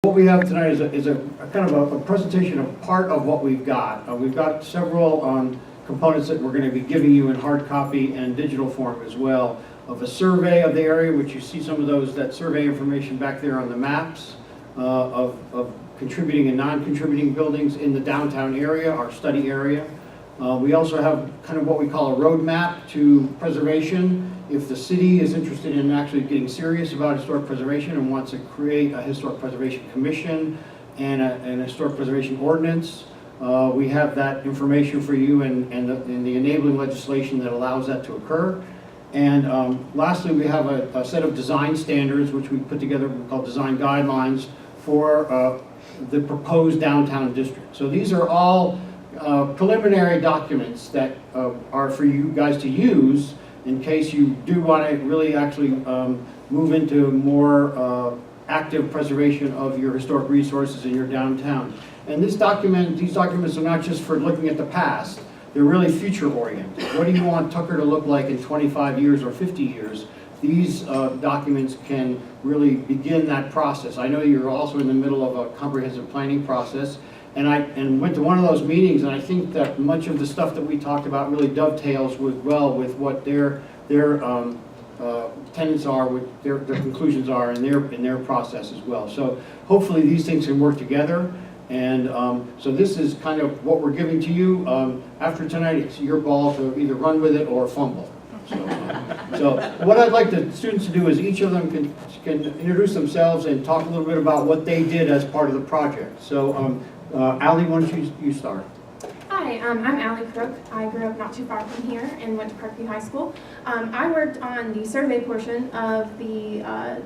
What we have tonight is a kind of a presentation of part of what we've got. We've got several components that we're going to be giving you in hard copy and digital form as well, of a survey of the area, which you see some of that survey information back there on the maps, of contributing and non-contributing buildings in the downtown area, our study area. We also have kind of what we call a roadmap to preservation. If the city is interested in actually getting serious about historic preservation and wants to create a historic preservation commission and an historic preservation ordinance, we have that information for you and the enabling legislation that allows that to occur. And lastly, we have a set of design standards which we put together called design guidelines for the proposed downtown district. So these are all preliminary documents that are for you guys to use in case you do want to really actually move into more active preservation of your historic resources in your downtown. And these documents are not just for looking at the past, they're really future oriented. What do you want Tucker to look like in 25 years or 50 years? These documents can really begin that process. I know you're also in the middle of a comprehensive planning process, and I went to one of those meetings, and I think that much of the stuff that we talked about really dovetails with what their tenets are, what their conclusions are in their process as well. So hopefully these things can work together. And so this is kind of what we're giving to you. After tonight, it's your ball to either run with it or fumble. So what I'd like the students to do is each of them can introduce themselves and talk a little bit about what they did as part of the project. So Allie, why don't you start? Hi, I'm Allie Crook. I grew up not too far from here and went to Parkview High School. I worked on the survey portion of the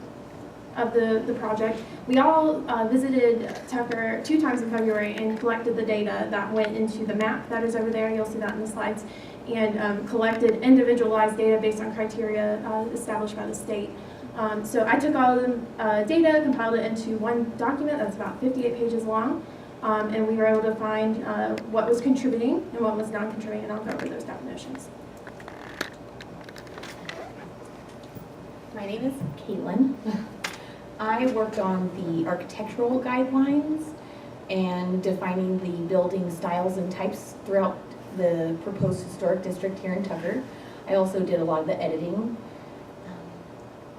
project. We all visited Tucker 2 times in February and collected the data that went into the map that is over there. You'll see that in the slides. And collected individualized data based on criteria established by the state. So I took all of the data, compiled it into one document that's about 58 pages long. And we were able to find what was contributing and what was non-contributing, and I'll go over those definitions. My name is Caitlin. I worked on the architectural guidelines and defining the building styles and types throughout the proposed historic district here in Tucker. I also did a lot of the editing.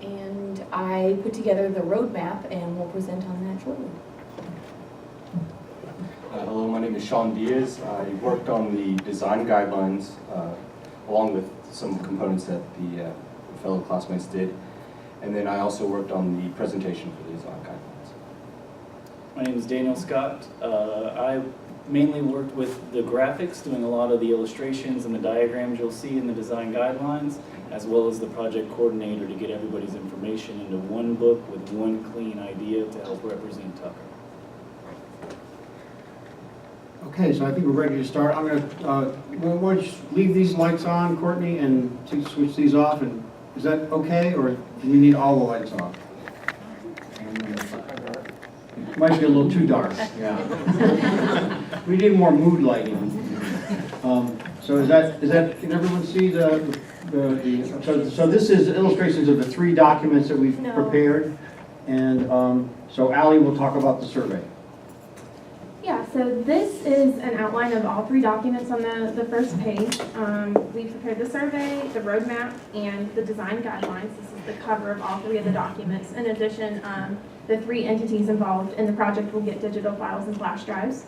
And I put together the roadmap, and we'll present on that shortly. Hello, my name is Sean Diaz. I worked on the design guidelines along with some components that the fellow classmates did. And then I also worked on the presentation for the design guidelines. My name is Daniel Scott. I mainly worked with the graphics, doing a lot of the illustrations and the diagrams you'll see in the design guidelines, as well as the project coordinator to get everybody's information into one book with one clean idea to help represent Tucker. Okay, so I think we're ready to start. I'm going to why don't you leave these lights on, Courtney, and switch these off. And is that okay, or do we need all the lights off? It might be a little too dark. Yeah. We need more mood lighting. So is that? Can everyone see so this is illustrations of the 3 documents that we've prepared, and so Allie will talk about the survey. Yeah, so this is an outline of all 3 documents on the first page. We prepared the survey, the roadmap, and the design guidelines. This is the cover of all 3 of the documents. In addition, the 3 entities involved in the project will get digital files and flash drives.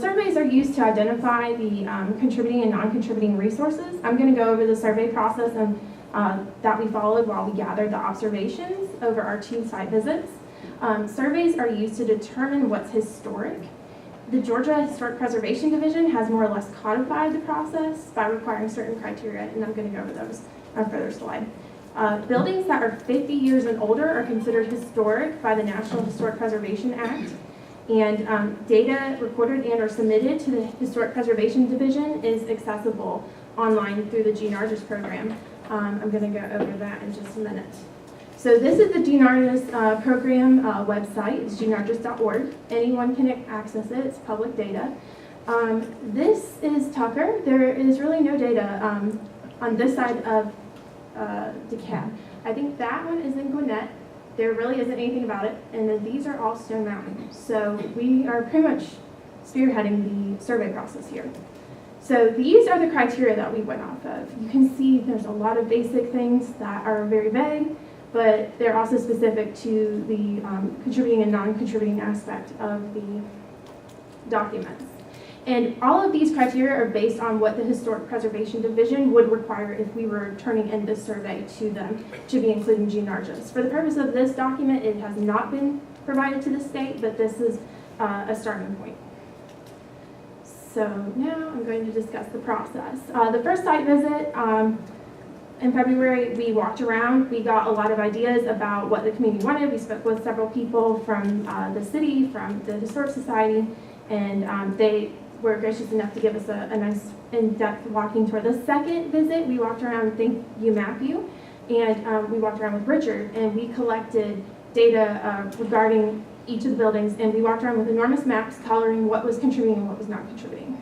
Surveys are used to identify the contributing and non-contributing resources. I'm going to go over the survey process and that we followed while we gathered the observations over our 2 site visits. Surveys are used to determine what's historic. The Georgia Historic Preservation Division has more or less codified the process by requiring certain criteria, and I'm going to go over those on a further slide. Buildings that are 50 years and older are considered historic by the National Historic Preservation Act, and data recorded and or submitted to the Historic Preservation Division is accessible online through the GNARGIS program. I'm going to go over that in just a minute. So this is the GNARGIS program website. It's gnargis.org. Anyone can access it. It's public data. This is Tucker. There is really no data on this side of DeKalb. I think that one is in Gwinnett. There really isn't anything about it. And then these are all Stone Mountain. So we are pretty much spearheading the survey process here. So these are the criteria that we went off of. You can see there's a lot of basic things that are very vague, but they're also specific to the contributing and non-contributing aspect of the documents. And all of these criteria are based on what the Historic Preservation Division would require if we were turning in this survey to them to be including GNRGIS. For the purpose of this document, it has not been provided to the state, but this is a starting point. So now I'm going to discuss the process. The first site visit, in February, we walked around. We got a lot of ideas about what the community wanted. We spoke with several people from the city, from the Historic Society, and they were gracious enough to give us a nice in-depth walking tour. The second visit, we walked around, thank you, Matthew, and we walked around with Richard, and we collected data regarding each of the buildings, and we walked around with enormous maps coloring what was contributing and what was not contributing.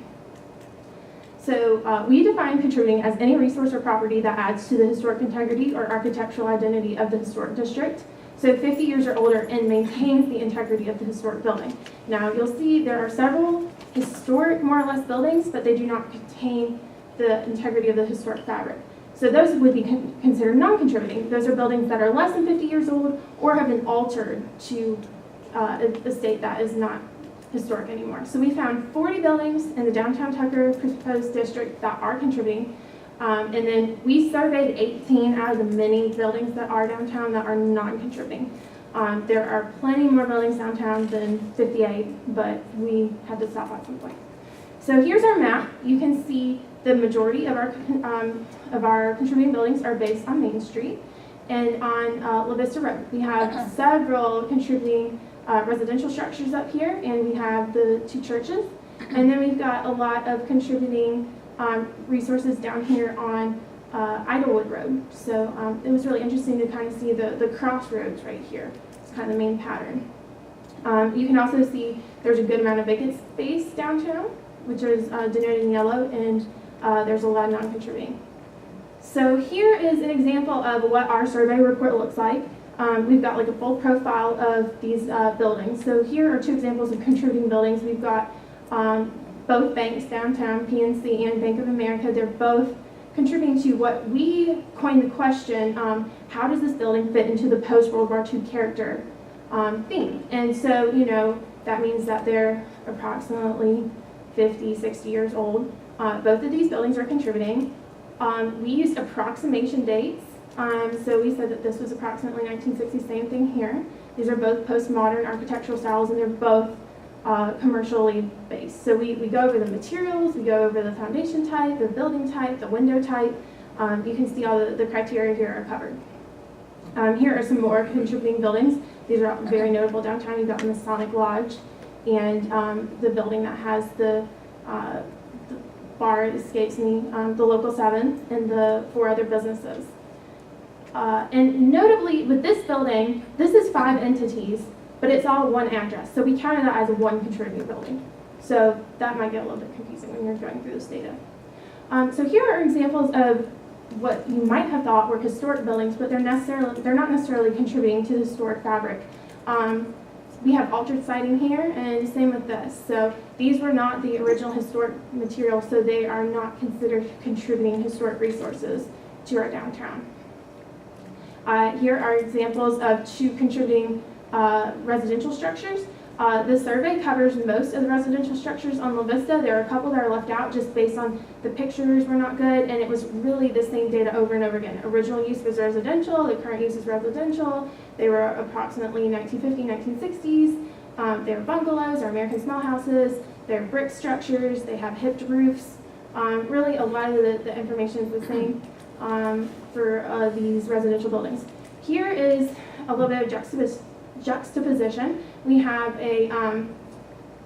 So we define contributing as any resource or property that adds to the historic integrity or architectural identity of the historic district. So 50 years or older and maintains the integrity of the historic building. Now you'll see there are several historic, more or less, buildings, but they do not contain the integrity of the historic fabric. So those would be considered non-contributing. Those are buildings that are less than 50 years old or have been altered to a state that is not historic anymore. So we found 40 buildings in the downtown Tucker proposed district that are contributing. And then we surveyed 18 out of the many buildings that are downtown that are non-contributing. There are plenty more buildings downtown than 58, but we had to stop at some point. So here's our map. You can see the majority of our contributing buildings are based on Main Street and on La Vista Road. We have several contributing residential structures up here, and we have the 2 churches. And then we've got a lot of contributing resources down here on Idlewood Road. So it was really interesting to kind of see the crossroads right here. It's kind of the main pattern. You can also see there's a good amount of vacant space downtown, which is denoted in yellow, and there's a lot of non-contributing. So here is an example of what our survey report looks like. We've got like a full profile of these buildings. So here are 2 examples of contributing buildings. We've got both banks downtown, PNC and Bank of America. They're both contributing to what we coined the question, how does this building fit into the post-World War II character theme? And so, you know, that means that they're approximately 50, 60 years old. Both of these buildings are contributing. We used approximation dates. So we said that this was approximately 1960, same thing here. These are both postmodern architectural styles, and they're both commercially based. So we go over the materials, we go over the foundation type, the building type, the window type. You can see all the criteria here are covered. Here are some more contributing buildings. These are very notable downtown. You've got the Masonic Lodge and the building that has the bar, it escapes me, the Local 7, and the 4 other businesses. And notably, with this building, this is 5 entities, but it's all one address. So we counted that as one contributing building. So that might get a little bit confusing when you're going through this data. So here are examples of what you might have thought were historic buildings, but they're not necessarily contributing to the historic fabric. We have altered siding here, and same with this. So these were not the original historic material, so they are not considered contributing historic resources to our downtown. Here are examples of 2 contributing residential structures. The survey covers most of the residential structures on La Vista. There are a couple that are left out just based on the pictures were not good, and it was really the same data over and over again. Original use was residential, the current use is residential. They were approximately 1950s, 1960s. They were bungalows or American small houses. They're brick structures. They have hipped roofs. Really, a lot of the information is the same for these residential buildings. Here is a little bit of juxtaposition. We have a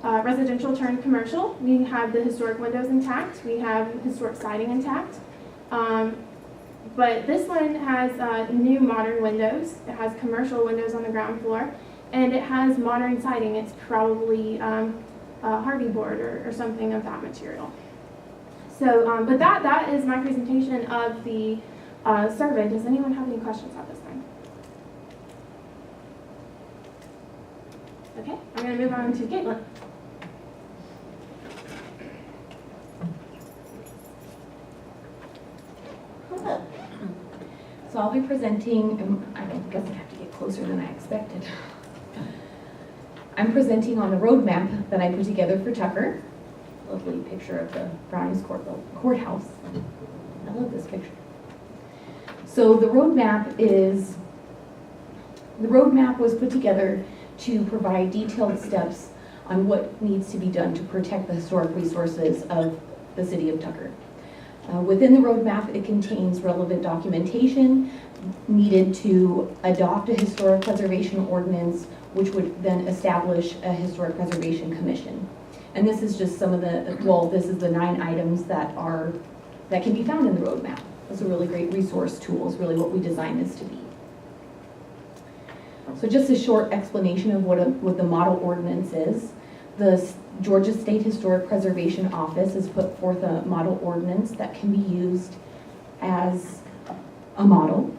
residential turned commercial. We have the historic windows intact. We have historic siding intact. But this one has new modern windows. It has commercial windows on the ground floor, and it has modern siding. It's probably Hardy board or something of that material. So, but that is my presentation of the Survey, does anyone have any questions at this time? Okay, I'm going to move on to Caitlin. Hello. So I'll be presenting, I guess I have to get closer than I expected. I'm presenting on the roadmap that I put together for Tucker. Lovely picture of the Brownies courthouse. I love this picture. So the roadmap was put together to provide detailed steps on what needs to be done to protect the historic resources of the city of Tucker. Within the roadmap, it contains relevant documentation needed to adopt a historic preservation ordinance, which would then establish a historic preservation commission. And this is just some of the, well, this is the 9 items that can be found in the roadmap. It's a really great resource tool, is really what we designed this to be. So just a short explanation of what the model ordinance is. The Georgia State Historic Preservation Office has put forth a model ordinance that can be used as a model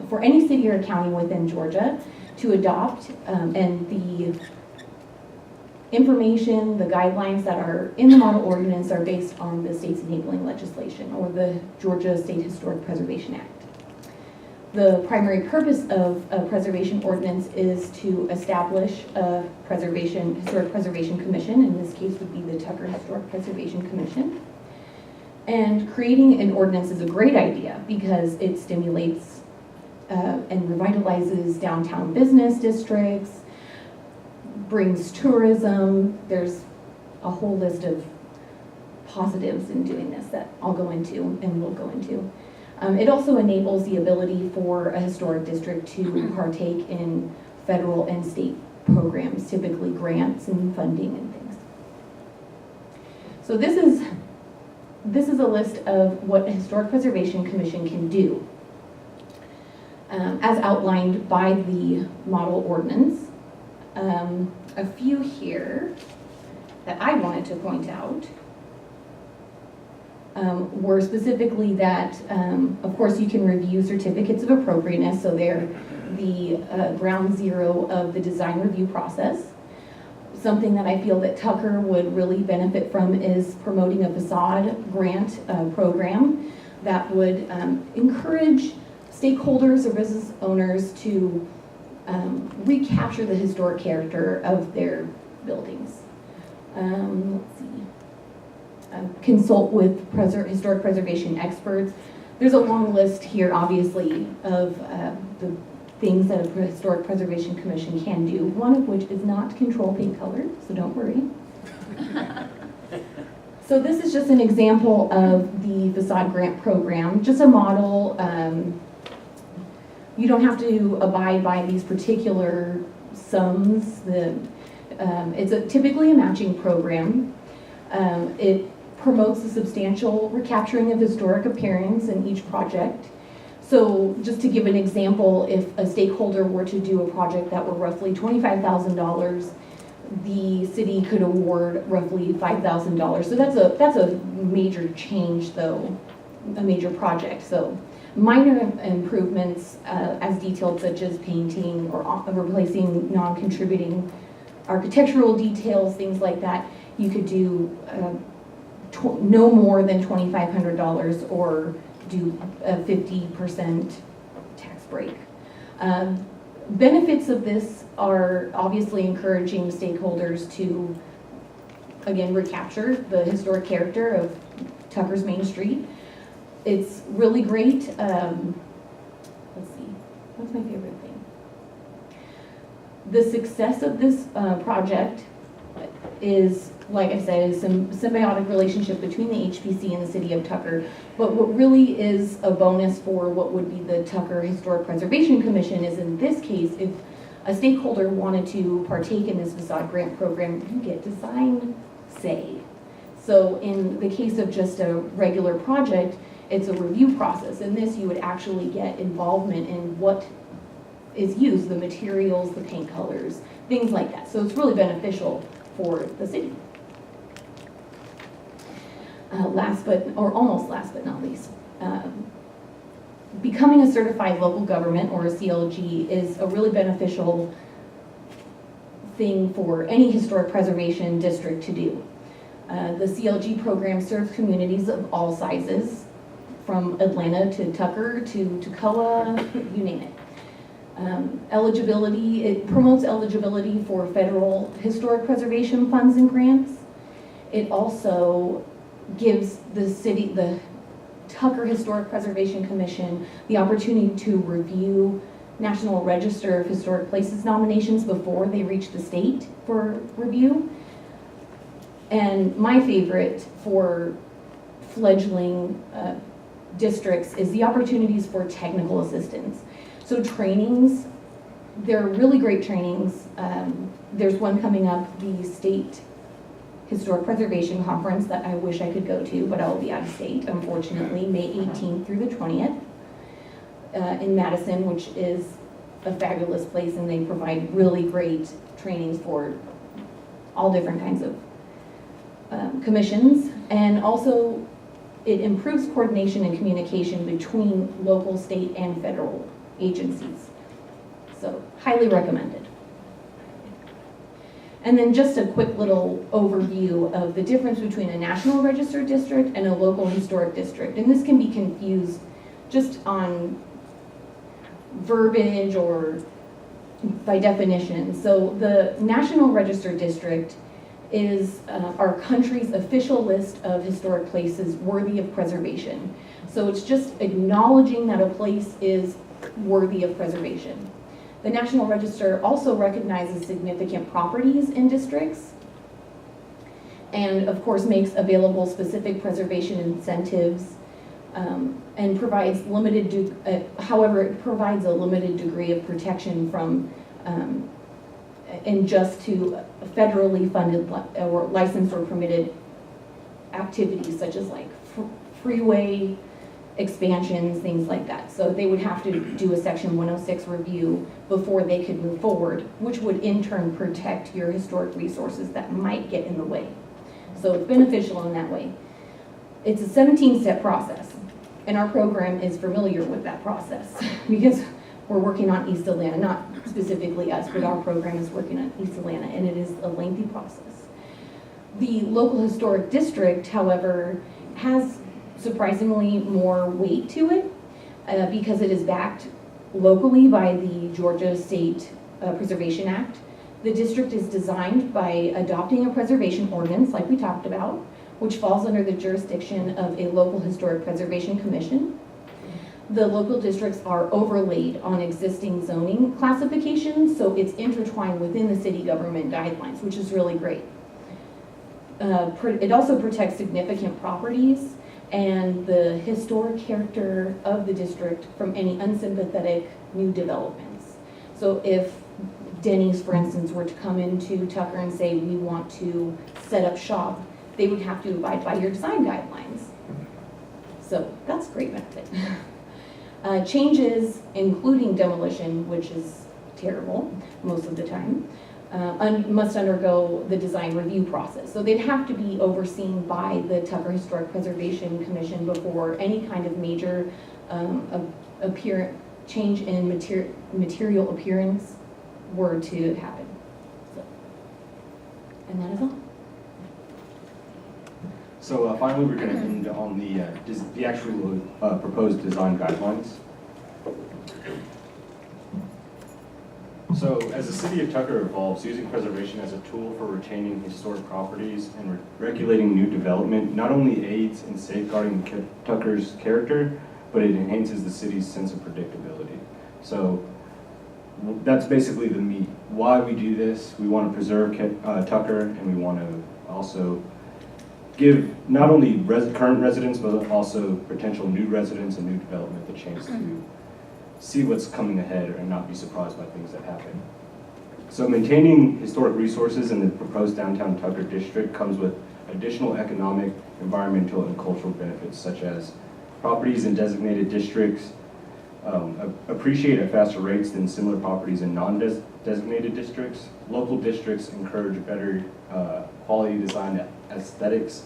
for any city or county within Georgia to adopt, and the information, the guidelines that are in the model ordinance are based on the state's enabling legislation, or the Georgia State Historic Preservation Act. The primary purpose of a preservation ordinance is to establish a historic preservation commission. In this case would be the Tucker Historic Preservation Commission. And creating an ordinance is a great idea because it stimulates and revitalizes downtown business districts, brings tourism. There's a whole list of positives in doing this that I'll go into and we'll go into. It also enables the ability for a historic district to partake in federal and state programs, typically grants and funding and things. So this is a list of what a Historic Preservation Commission can do, as outlined by the model ordinance. A few here that I wanted to point out were specifically that, of course, you can review certificates of appropriateness, so they're the ground zero of the design review process. Something that I feel that Tucker would really benefit from is promoting a facade grant program that would encourage stakeholders or business owners to recapture the historic character of their buildings. Let's see. Consult with historic preservation experts. There's a long list here, obviously, of the things that a Historic Preservation Commission can do, one of which is not control paint color, so don't worry. So this is just an example of the facade grant program, just a model. You don't have to abide by these particular sums. It's typically a matching program. It promotes a substantial recapturing of historic appearance in each project. So just to give an example, if a stakeholder were to do a project that were roughly $25,000, the city could award roughly $5,000. So that's a major change, though, a major project. So minor improvements as detailed, such as painting or replacing non-contributing architectural details, things like that, you could do no more than $2,500 or do a 50% tax break. Benefits of this are obviously encouraging stakeholders to, again, recapture the historic character of Tucker's Main Street. It's really great. Let's see, what's my favorite thing? The success of this project is, like I said, is some symbiotic relationship between the HPC and the city of Tucker. But what really is a bonus for what would be the Tucker Historic Preservation Commission is, in this case, if a stakeholder wanted to partake in this facade grant program, you get design say. So in the case of just a regular project, it's a review process. In this, you would actually get involvement in what is used, the materials, the paint colors, things like that. So it's really beneficial for the city. Almost last but not least, becoming a certified local government, or a CLG, is a really beneficial thing for any historic preservation district to do. The CLG program serves communities of all sizes, from Atlanta to Tucker to Toccoa, you name it. Eligibility, it promotes eligibility for federal historic preservation funds and grants. It also gives the Tucker Historic Preservation Commission the opportunity to review National Register of Historic Places nominations before they reach the state for review. And my favorite for fledgling districts is the opportunities for technical assistance. So trainings, they're really great trainings. There's one coming up, the State Historic Preservation Conference, that I wish I could go to, but I will be out of state, unfortunately, May 18th through the 20th in Madison, which is a fabulous place, and they provide really great trainings for all different kinds of commissions. And also, it improves coordination and communication between local, state, and federal agencies. So, highly recommended. And then just a quick little overview of the difference between a National Register district and a local historic district. And this can be confused just on verbiage or by definition. So the National Register district is our country's official list of historic places worthy of preservation. So it's just acknowledging that a place is worthy of preservation. The National Register also recognizes significant properties in districts, and of course makes available specific preservation incentives, and provides however, it provides a limited degree of protection from and just to federally funded or licensed or permitted activities such as like freeway expansions, things like that. So they would have to do a Section 106 review before they could move forward, which would in turn protect your historic resources that might get in the way. So it's beneficial in that way. It's a 17-step process, and our program is familiar with that process because we're working on East Atlanta, not specifically us, but our program is working on East Atlanta, and it is a lengthy process. The local historic district, however, has surprisingly more weight to it because it is backed locally by the Georgia State Preservation Act. The district is designed by adopting a preservation ordinance, like we talked about, which falls under the jurisdiction of a local historic preservation commission. The local districts are overlaid on existing zoning classifications, so it's intertwined within the city government guidelines, which is really great. It also protects significant properties and the historic character of the district from any unsympathetic new developments. So if Denny's, for instance, were to come into Tucker and say, we want to set up shop, they would have to abide by your design guidelines. So that's a great benefit. Changes, including demolition, which is terrible most of the time, must undergo the design review process. So they'd have to be overseen by the Tucker Historic Preservation Commission before any kind of major change in material appearance were to happen. So, and that is all. So finally, we're going to end on the actual proposed design guidelines. So as the city of Tucker evolves, using preservation as a tool for retaining historic properties and regulating new development not only aids in safeguarding Tucker's character, but it enhances the city's sense of predictability. So that's basically the meat. Why we do this: we want to preserve Tucker, and we want to also give not only current residents, but also potential new residents and new development the chance to see what's coming ahead and not be surprised by things that happen. So maintaining historic resources in the proposed downtown Tucker district comes with additional economic, environmental, and cultural benefits, such as properties in designated districts appreciate at faster rates than similar properties in non-designated districts. Local districts encourage better quality design aesthetics,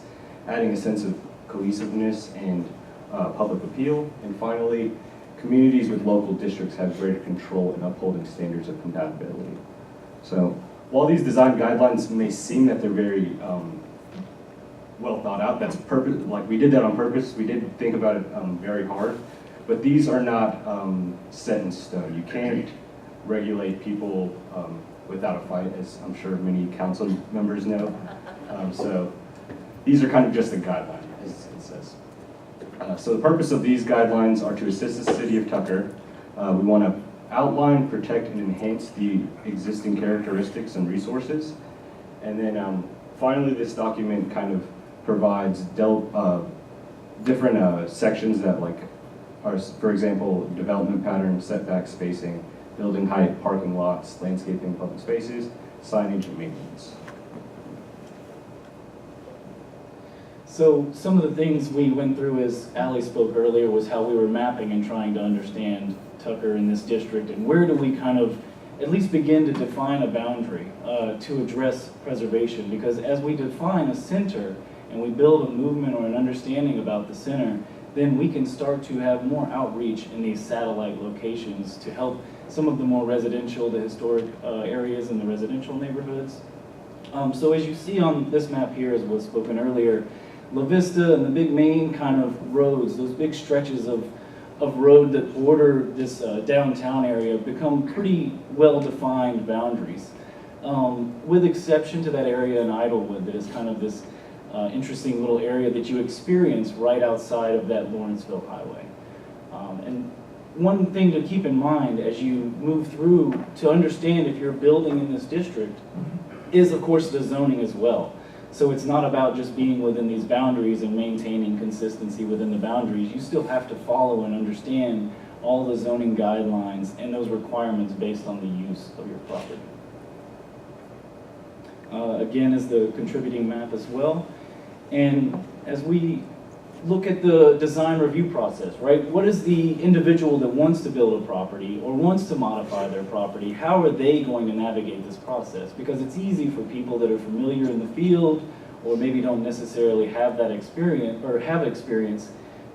adding a sense of cohesiveness and public appeal. And finally, communities with local districts have greater control in upholding standards of compatibility. So while these design guidelines may seem that they're very well thought out, that's purpose, like we did that on purpose, we did think about it very hard, but these are not set in stone. You can't regulate people without a fight, as I'm sure many council members know. So these are kind of just a guideline, as it says. So the purpose of these guidelines are to assist the city of Tucker. We want to outline, protect, and enhance the existing characteristics and resources. And then finally, this document kind of provides different sections that are, for example, development pattern, setback spacing, building height, parking lots, landscaping, public spaces, signage, and maintenance. So some of the things we went through, as Ally spoke earlier, was how we were mapping and trying to understand Tucker in this district, and where do we kind of at least begin to define a boundary to address preservation. Because as we define a center and we build a movement or an understanding about the center, then we can start to have more outreach in these satellite locations to help some of the more residential, the historic areas in the residential neighborhoods. So as you see on this map here, as was spoken earlier, La Vista and the big main kind of roads, those big stretches of road that border this downtown area, become pretty well-defined boundaries. With exception to that area in Idlewood that is kind of this interesting little area that you experience right outside of that Lawrenceville highway. And one thing to keep in mind as you move through to understand if you're building in this district is, of course, the zoning as well. So it's not about just being within these boundaries and maintaining consistency within the boundaries. You still have to follow and understand all the zoning guidelines and those requirements based on the use of your property. Again, is the contributing map as well. And as we look at the design review process, right? What is the individual that wants to build a property or wants to modify their property? How are they going to navigate this process? Because it's easy for people that are familiar in the field or maybe don't necessarily have that experience or have experience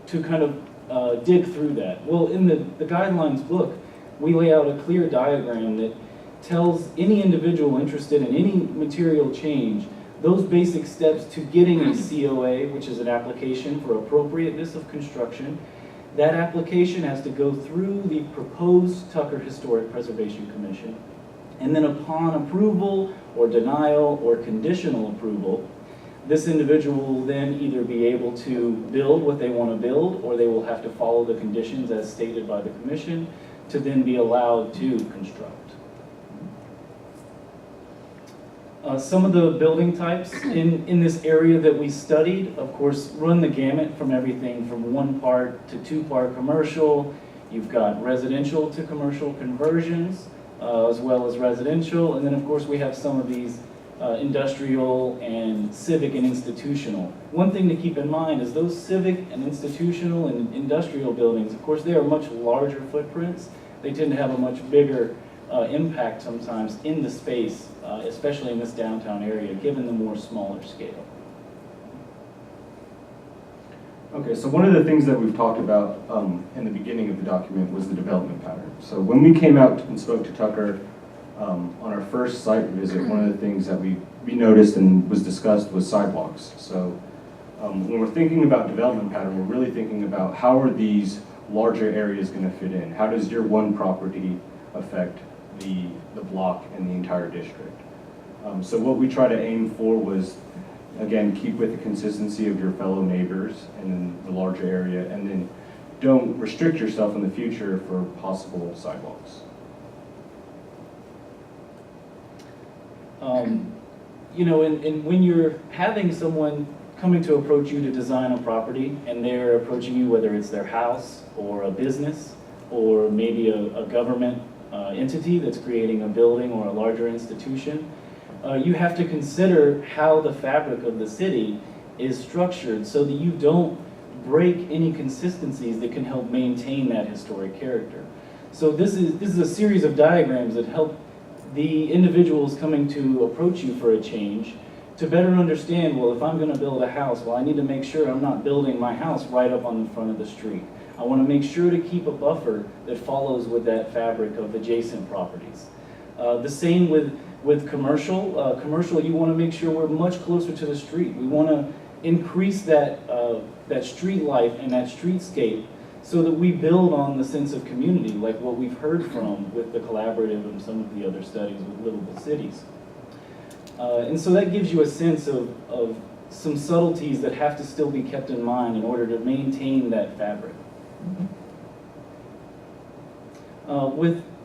to kind of dig through that. Well, in the guidelines book, we lay out a clear diagram that tells any individual interested in any material change those basic steps to getting a COA, which is an application for appropriateness of construction. That application has to go through the proposed Tucker Historic Preservation Commission. And then upon approval or denial or conditional approval, this individual will then either be able to build what they want to build, or they will have to follow the conditions as stated by the commission to then be allowed to construct. Some of the building types in this area that we studied, of course, run the gamut from everything from 1-part to 2-part commercial. You've got residential to commercial conversions, as well as residential. And then, of course, we have some of these industrial and civic and institutional. One thing to keep in mind is those civic and institutional and industrial buildings, of course, they are much larger footprints. They tend to have a much bigger impact sometimes in the space, especially in this downtown area, given the more smaller scale. Okay, so one of the things that we've talked about in the beginning of the document was the development pattern. So when we came out and spoke to Tucker on our first site visit, one of the things that we noticed and was discussed was sidewalks. So when we're thinking about development pattern, we're really thinking about how are these larger areas going to fit in? How does your one property affect the block and the entire district? So what we try to aim for was, again, keep with the consistency of your fellow neighbors and then the larger area, and then don't restrict yourself in the future for possible sidewalks. You know, and when you're having someone coming to approach you to design a property and they're approaching you, whether it's their house or a business or maybe a government entity that's creating a building or a larger institution, you have to consider how the fabric of the city is structured so that you don't break any consistencies that can help maintain that historic character. So this is a series of diagrams that help the individuals coming to approach you for a change to better understand, well, if I'm going to build a house, well, I need to make sure I'm not building my house right up on the front of the street. I want to make sure to keep a buffer that follows with that fabric of adjacent properties. The same with commercial. Commercial, you want to make sure we're much closer to the street. We want to increase that, that street life and that streetscape so that we build on the sense of community, like what we've heard from with the collaborative and some of the other studies with livable cities. And so that gives you a sense of some subtleties that have to still be kept in mind in order to maintain that fabric.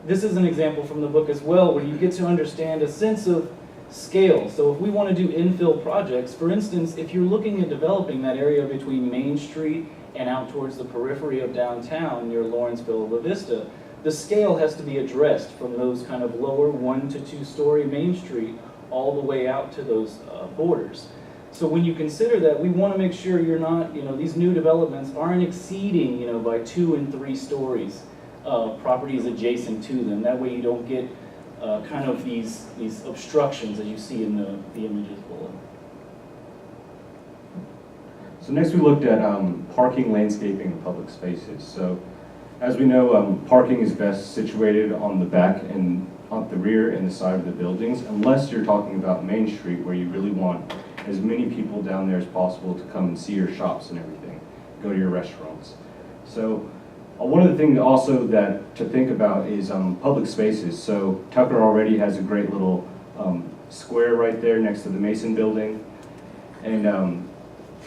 This is an example from the book as well, where you get to understand a sense of scale. So if we want to do infill projects, for instance, if you're looking at developing that area between Main Street and out towards the periphery of downtown near Lawrenceville, La Vista, the scale has to be addressed from those kind of lower 1 to 2 story Main Street all the way out to those borders. So when you consider that, we want to make sure you're not, these new developments aren't exceeding, by 2 and 3 stories properties adjacent to them. That way you don't get kind of these obstructions as you see in the images below. So next we looked at parking, landscaping, and public spaces. So as we know, parking is best situated on the back and on the rear and the side of the buildings, unless you're talking about Main Street, where you really want as many people down there as possible to come and see your shops and everything, go to your restaurants. So one of the things also that to think about is public spaces. So Tucker already has a great little square right there next to the Mason building, and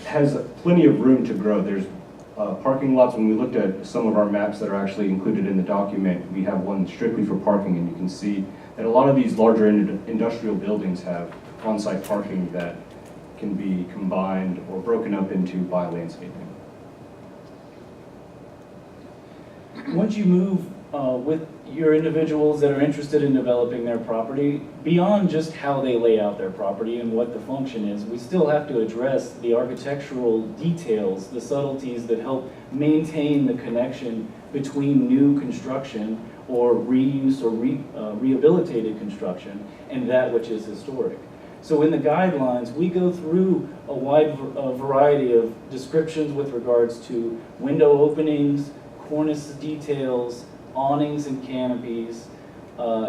has plenty of room to grow. There's parking lots. When we looked at some of our maps that are actually included in the document, we have one strictly for parking, and you can see that a lot of these larger industrial buildings have on-site parking that can be combined or broken up into by landscaping. Once you move with your individuals that are interested in developing their property, beyond just how they lay out their property and what the function is, we still have to address the architectural details, the subtleties that help maintain the connection between new construction or reuse or rehabilitated construction and that which is historic. So in the guidelines, we go through a wide variety of descriptions with regards to window openings, cornice details, awnings and canopies,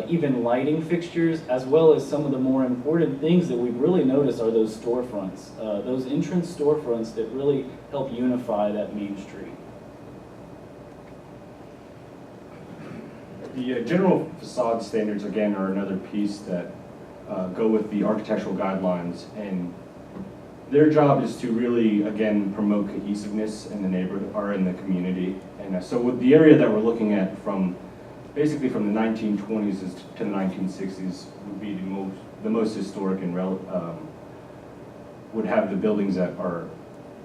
even lighting fixtures, as well as some of the more important things that we've really noticed are those storefronts, those entrance storefronts that really help unify that Main Street. The general facade standards, again, are another piece that go with the architectural guidelines, and their job is to really, again, promote cohesiveness in the neighborhood or in the community. And so with the area that we're looking at basically from the 1920s to the 1960s would be the most historic and would have the buildings that are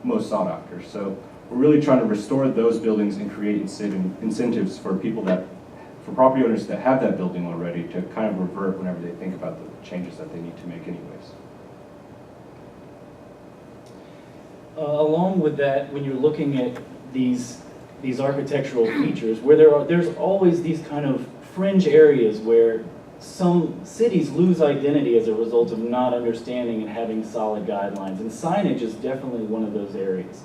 most sought after. So we're really trying to restore those buildings and create incentives for for property owners that have that building already to kind of revert whenever they think about the changes that they need to make anyways. Along with that, when you're looking at these architectural features, where there's always these kind of fringe areas where some cities lose identity as a result of not understanding and having solid guidelines, and signage is definitely one of those areas.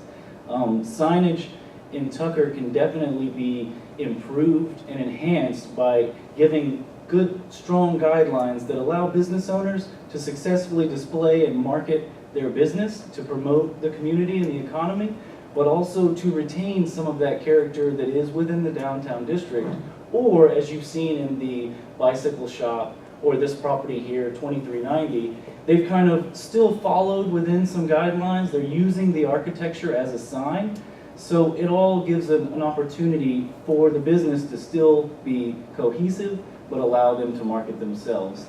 Signage in Tucker can definitely be improved and enhanced by giving good, strong guidelines that allow business owners to successfully display and market their business, to promote the community and the economy, but also to retain some of that character that is within the downtown district, or as you've seen in the bicycle shop or this property here, 2390, they've kind of still followed within some guidelines. They're using the architecture as a sign, so it all gives an opportunity for the business to still be cohesive, but allow them to market themselves.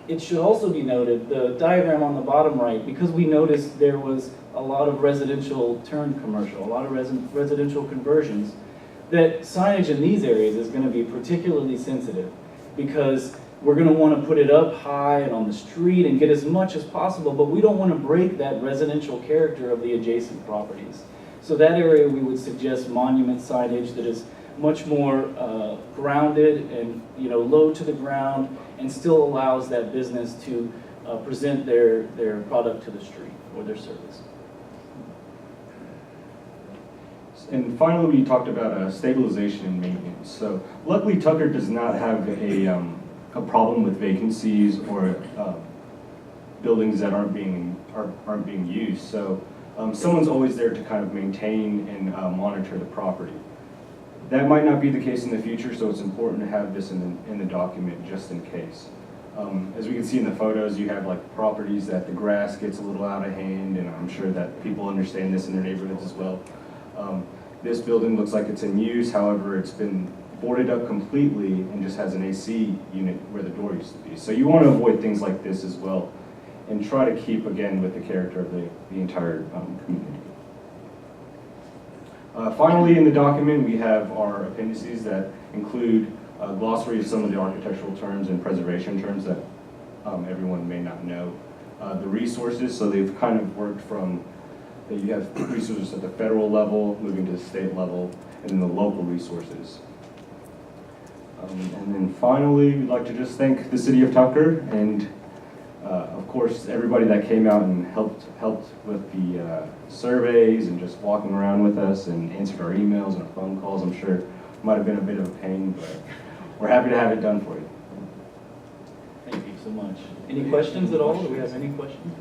It should also be noted, the diagram on the bottom right, because we noticed there was a lot of residential turned commercial, a lot of residential conversions, that signage in these areas is going to be particularly sensitive, because we're going to want to put it up high and on the street and get as much as possible, but we don't want to break that residential character of the adjacent properties. So that area we would suggest monument signage that is much more grounded and low to the ground, and still allows that business to present their product to the street or their service. And finally, we talked about stabilization and maintenance. So luckily, Tucker does not have a problem with vacancies or buildings that aren't being used. So someone's always there to kind of maintain and monitor the property. That might not be the case in the future, so it's important to have this in the document just in case. As we can see in the photos, you have like properties that the grass gets a little out of hand, and I'm sure that people understand this in their neighborhoods as well. This building looks like it's in use, however, it's been boarded up completely and just has an AC unit where the door used to be. So you want to avoid things like this as well, and try to keep, again, with the character of the entire community. Finally, in the document, we have our appendices that include a glossary of some of the architectural terms and preservation terms that everyone may not know. The resources, so they've kind of worked from, you have resources at the federal level, moving to the state level, and then the local resources. And then finally, we'd like to just thank the City of Tucker and of course, everybody that came out and helped with the surveys and just walking around with us and answered our emails and our phone calls. I'm sure it might have been a bit of a pain, but we're happy to have it done for you. Thank you so much. Any questions at all? Do we have any questions?